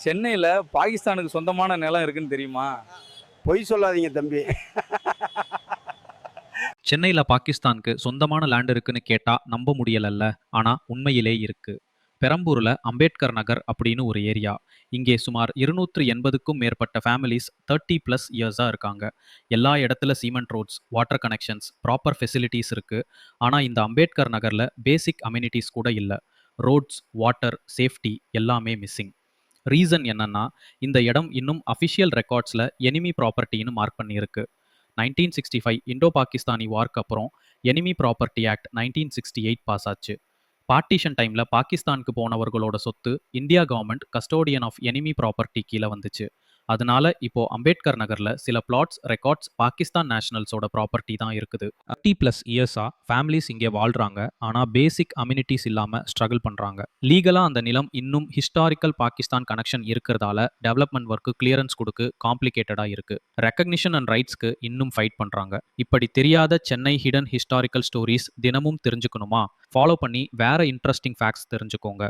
சென்னையில பாகிஸ்தானுக்கு சொந்தமான நிலம் இருக்குன்னு தெரியுமா? பொய் சொல்லாதீங்க தம்பி. சென்னையில பாகிஸ்தானுக்கு சொந்தமான லேண்ட் இருக்குன்னு கேட்டா நம்ப முடியலல்ல. ஆனா உண்மையிலே இருக்கு. பெரம்பூர்ல அம்பேத்கர் நகர் அப்படின்னு ஒரு ஏரியா. இங்கே சுமார் 280க்கும் மேற்பட்ட ஃபேமிலிஸ் 30+ இயர்ஸா இருக்காங்க. எல்லா இடத்துல cement roads, water connections, proper facilities இருக்கு. ஆனா இந்த அம்பேத்கர் நகர்ல பேசிக் அம்யூனிட்டிஸ் கூட இல்ல. ரோட்ஸ், வாட்டர், சேஃப்டி எல்லாமே மிஸ்ஸிங். ரீசன் என்னன்னா, இந்த இடம் இன்னும் அஃபிஷியல் ரெக்கார்ட்ஸ்ல எனிமி ப்ராப்பர்ட்டின்னு மார்க் பண்ணியிருக்கு. 1965 இண்டோ பாகிஸ்தானி வார்க்கு அப்புறம் எனிமி ப்ராப்பர்ட்டி ஆக்ட் 1968 பாஸ் ஆச்சு. பார்ட்டிஷன் டைம்ல பாகிஸ்தானுக்கு போனவர்களோட சொத்து India government custodian of enemy property கீழே வந்துச்சு. அதனால இப்போ அம்பேத்கர் நகர்ல சில பிளாட்ஸ் ரெக்கார்ட்ஸ் பாகிஸ்தான் நேஷனல்ஸோட ப்ராப்பர்ட்டி தான் இருக்குது. 30+ இயர்ஸா ஃபேமிலிஸ் இங்கே வாழ்றாங்க. ஆனா பேசிக் அம்யூனிட்டிஸ் இல்லாம ஸ்ட்ரகிள் பண்றாங்க. லீகலா அந்த நிலம் இன்னும் ஹிஸ்டாரிக்கல் பாகிஸ்தான் கனெக்ஷன் இருக்கிறதால டெவலப்மெண்ட் ஒர்க்கு கிளியரன்ஸ் கொடுக்க காம்ப்ளிகேட்டடா இருக்கு. ரெக்கக்னிஷன் அண்ட் ரைட்ஸ்க்கு இன்னும் ஃபைட் பண்றாங்க. இப்படி தெரியாத சென்னை ஹிடன் ஹிஸ்டாரிக்கல் ஸ்டோரிஸ் தினமும் தெரிஞ்சுக்கணுமா? ஃபாலோ பண்ணி வேற இன்ட்ரெஸ்டிங் ஃபேக்ட்ஸ் தெரிஞ்சுக்கோங்க.